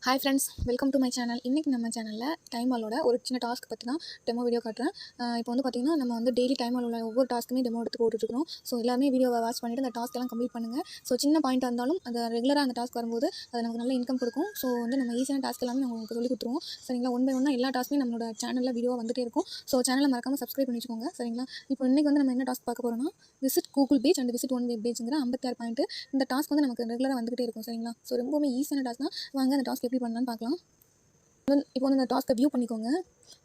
Hi friends, welcome to my channel. இன்றைக்கி நம்ம சேனலில் டைம் வாலோட ஒரு சின்ன டாஸ்க் பற்றி தான் டெமோ வீடியோ காட்டுறேன். இப்போ வந்து பார்த்திங்கன்னா நம்ம வந்து டெய்லி டைம் வால் உள்ள ஒவ்வொரு டாஸ்க்குமே டெமோ எடுத்து போட்டுருக்கோம். ஸோ எல்லாமே வீடியோவை வாட்ச் பண்ணிவிட்டு அந்த டாஸ்க்கெல்லாம் கம்ப்ளீட் பண்ணுங்கள். ஸோ சின்ன பாயிண்ட்டாக இருந்தாலும் அதை ரெகுலராக அந்த டாஸ்க் வரும்போது அது நமக்கு நல்ல இன்கம் கொடுக்கும். ஸோ வந்து நம்ம ஈஸியான டாஸ்க் எல்லாமே நம்ம உங்களுக்கு சொல்லி கொடுத்துருவோம். சரிங்களா? ஒன் பை ஒன்னாக எல்லா டாஸ்க்குமே நம்மளோட சேனலில் வீடியோ வந்துகிட்டே இருக்கும். ஸோ சேனலை மறக்காமல் சப்ஸ்கிரைப் பண்ணி வச்சுக்கோங்க. சரிங்களா? இப்போ இன்றைக்கி வந்து நம்ம என்ன டாஸ்க் பார்க்க போகிறோம்னா, visit Google page and visit one web பேஜுங்கிற 56 பாயிண்ட். இந்த டாஸ்க் வந்து நமக்கு ரெகுலராக வந்துகிட்டே இருக்கும். சரிங்களா? ஸோ ரொம்பவுமே ஈஸியான டாஸ்க் தான். வாங்க அந்த டாஸ்க் எப்படி பண்ணலான்னு பார்க்கலாம். இப்போ வந்து இந்த டாஸ்க்கை வியூ பண்ணிக்கோங்க.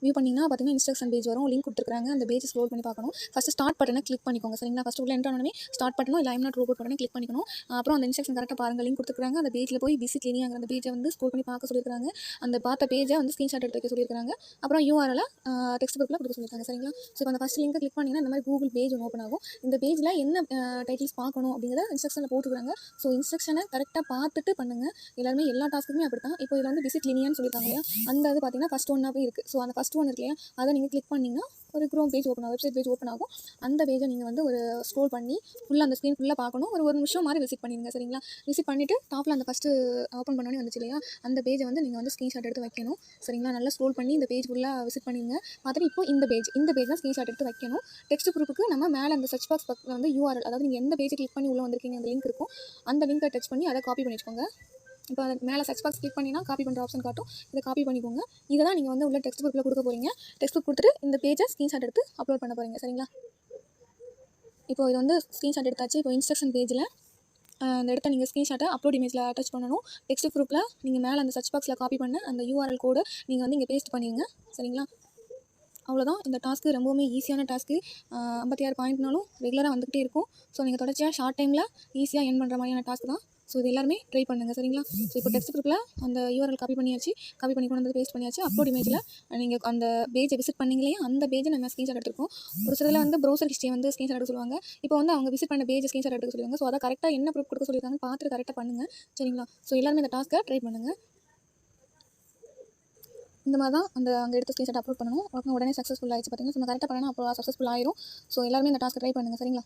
வியூ பண்ணிங்கன்னா பார்த்தீங்கன்னா இன்ஸ்ட்ரக்ஷன் பேஜ் வரும். லிங்க் கொடுத்துருக்காங்க. அந்த பேஜ் ஸ்க்ரோல் பண்ணி பார்க்கணும். ஃபஸ்ட்டு ஸ்டார்ட் பட்டனை கிளிக் பண்ணிக்கோங்க. சரிங்களா? ஃபஸ்ட்டு உள்ள என்ட்ரு ஆனோடனே ஸ்டார்ட் பட்டனோ இல்லை ஐம் நாட் ரோபோட் பட்டனை கிளிக் பண்ணிக்கணும். அப்புறம் அந்த இன்ஸ்ட்ரக்ஷன் கரெக்டாக பாருங்கள். லிங்க் கொடுத்துருக்காங்க. அந்த பேஜில் போய் விசிட் லினியாங்கிற அந்த பேஜை வந்து ஸ்க்ரோல் பண்ணி பார்க்க சொல்லியிருக்காங்க. அந்த பார்த்த பேஜை வந்து ஸ்க்ரீன்ஷாட் எடுத்து வைக்க சொல்லியிருக்காங்க. அப்புறம் யூஆர்எல் டெக்ஸ்ட் புக்கில் கொடுக்க சொல்லியிருக்காங்க. சரிங்களா? ஸோ இப்போ அந்த ஃபஸ்ட் லிங்கை கிளிக் பண்ணிங்கன்னா இந்த மாதிரி கூகுள் பேஜ் ஒன்று ஓப்பன் ஆகும். இந்த பேஜில் என்ன டைட்டில்ஸ் பார்க்கணும் அப்படிங்கிறத இன்ஸ்ட்ரக்ஷனில் போட்டுருக்காங்க. ஸோ இன்ஸ்ட்ரக்ஷனை கரெக்டாக பார்த்துட்டு பண்ணுங்கள். எல்லாருமே எல்லா டாஸ்க்குமே அப்படி தான். இப்போ இதில் வந்து விசிட் லினியான்னு சொல்லியிருக்காங்க இல்லையா? அந்த இது பார்த்தீங்கன்னா ஃபஸ்ட் ஒன்னாகவே இருக்குது. ஸோ அந்த ஃபஸ்ட் ஒன் இருக்கு இல்லையா, அதை நீங்கள் கிளிக் பண்ணிங்கன்னா ஒரு க்ரோம் பேஜ் ஓப்பன் ஆகும், வெப்சைட் பேஜ் ஓப்பன் ஆகும். அந்த பேஜை நீங்கள் வந்து ஒரு ஸ்க்ரோல் பண்ணி ஃபுல்லாக அந்த ஸ்க்ரீன் ஃபுல்லாக பார்க்கணும். ஒரு நிமிஷம் மாதிரி விசிட் பண்ணிடுங்க. சரிங்களா? விசிட் பண்ணிவிட்டு டாப்பில் அந்த ஃபஸ்ட்டு ஓப்பன் பண்ணோன்னே வந்துச்சு இல்லையா, அந்த பேஜை வந்து நீங்கள் வந்து ஸ்க்ரீன்ஷாட் எடுத்து வைக்கணும். சரிங்களா? நல்லா ஸ்க்ரோல் பண்ணி இந்த பேஜ் ஃபுல்லாக விசிட் பண்ணிடுங்க. பார்த்துட்டு இப்போ இந்த பேஜ் தான் ஸ்க்ரீன்ஷாட் எடுத்து வைக்கணும். டெக்ஸ்ட் குரூப்புக்கு நம்ம மேலே அந்த சர்ச் பாக்ஸ் பக்கத்தில் வந்து யூஆர்எல், அதாவது நீங்கள் எந்த பேஜை கிளிக் பண்ணி உள்ளே வந்திருக்கீங்க அந்த லிங்க் இருக்கும். அந்த லிங்கை டச் பண்ணி அதை காப்பி பண்ணி வச்சுக்கோங்க. இப்போ மேலே சர்ச் பாக்ஸ் கிளிக் பண்ணினா காப்பி பண்ணுற ஆப்ஷன் காட்டும். இதை காப்பி பண்ணிக்கோங்க. இதை தான் நீங்கள் வந்து உள்ள டெக்ஸ்ட் புக்கில் கொடுக்க போகிறீங்க. டெக்ஸ்ட் புக் கொடுத்துட்டு இந்த பேஜை ஸ்க்ரீன்ஷாட் எடுத்து அப்லோட் பண்ண போகிறீங்க. சரிங்களா? இப்போ இது வந்து ஸ்க்ரீன்ஷாட் எடுத்தாச்சு. இப்போ இன்ஸ்ட்ரக்ஷன் பேஜில் அந்த இடத்த நீங்கள் ஸ்க்ரீன்ஷாட்டை அப்லோட் இமேஜில் அட்டாச் பண்ணணும். டெக்ஸ்ட் குரூப்பில் நீங்கள் மேலே அந்த சர்ச் பாக்ஸில் காப்பி பண்ண அந்த யூஆர்எல் கோடு நீங்கள் வந்து இங்கே பேஸ்ட் பண்ணிடுங்க. சரிங்களா? அவ்வளோதான். இந்த டாஸ்க்கு ரொம்பவுமே ஈஸியான டாஸ்க்கு. 56 பாயிண்ட்னாலும் ரெகுலராக வந்துகிட்டே இருக்கும். ஸோ நீங்கள் தொடர்ச்சியாக ஷார்ட் டைமில் ஈஸியாக எர்ன் பண்ணுற மாதிரியான டாஸ்க் தான். ஸோ இது எல்லாருமே ட்ரை பண்ணுங்கள். சரிங்களா? ஸோ இப்போ டெக்ஸ்ட் குரூப்பில் அந்த யூஆர்எல் காப்பி பண்ணியாச்சு. காப்பி பண்ணி கொண்டு வந்து பேஸ்ட் பண்ணியாச்சு. அப்லோட் இமேஜில் நீங்கள் அந்த பேஜை விசிட் பண்ணிங்களே அந்த பேஜை நம்ம ஸ்க்ரீன்ஷாட் எடுத்துருக்கோம். ஒரு சிலர் வந்து ப்ரௌசர் ஹிஸ்ட்ரியை வந்து ஸ்க்ரீன்ஷாட் எடுக்க சொல்லுவாங்க. இப்போ வந்து அவங்க விசிட் பண்ண பேஜை ஸ்க்ரீன்ஷாட் எடுக்க சொல்லுவாங்க. ஸோ அதை கரெக்டாக என்ன ப்ரூஃப் கொடுக்க சொல்லியிருக்காங்கன்னு பார்த்துட்டு கரெக்டாக பண்ணுங்கள். சரிங்களா? ஸோ எல்லாருமே இந்த டாஸ்க்கை ட்ரை பண்ணுங்கள். இந்த மாதிரி தான் அங்கே எடுத்து ஸ்க்ரீன்ஷாட் அப்லோட் பண்ணணும். அப்புறம் உடனே சக்ஸஸ்ஃபுல் ஆயிடுச்சு. பார்த்தீங்கன்னா நம்ம கரெக்டாக பண்ணணும், அப்போ சக்ஸஸ்ஃபுல் ஆயிரும். ஸோ எல்லாருமே இந்த டாஸ்க்கை ட்ரை பண்ணுங்கள். சரிங்களா?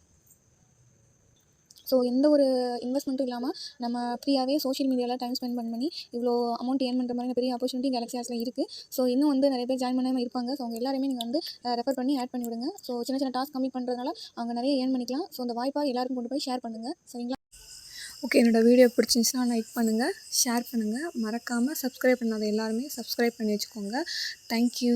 ஸோ எந்த ஒரு இன்வெஸ்ட்மெண்ட்டும் இல்லாமல் நம்ம ஃப்ரீயாகவே சோஷியல் மீடியாவில் டைம் ஸ்பெண்ட் பண்ணி இவ்வளோ அமௌண்ட் ஏர்ன் பண்ணுற மாதிரி பெரிய ஆப்பர்ச்சுனிட்டி கேலக்ஸி ஆப்ஸில் இருக்குது. ஸோ இன்னும் வந்து நிறைய பேர் ஜாயின் பண்ணாமல் இருப்பாங்க. ஸோ அவங்க எல்லாருமே நீங்கள் வந்து ரெஃபர் பண்ணி ஆட் பண்ணி விடுங்க. ஸோ சின்ன சின்ன டாஸ்க் கம்ப்ளீட் பண்ணுறதுனால அவங்க நிறைய ஏர்ன் பண்ணிக்கலாம். ஸோ அந்த வாய்ப்பாக எல்லாருக்கும் கொண்டு போய் ஷேர் பண்ணுங்கள். சரிங்களா? ஓகே, என்னோடய வீடியோ பிடிச்சிருந்துச்சுன்னா லைக் பண்ணுங்கள், ஷேர் பண்ணுங்கள். மறக்காமல் சப்ஸ்கிரைப் பண்ணாத எல்லாருமே சப்ஸ்கிரைப் பண்ணி வச்சுக்கோங்க. தேங்க்யூ.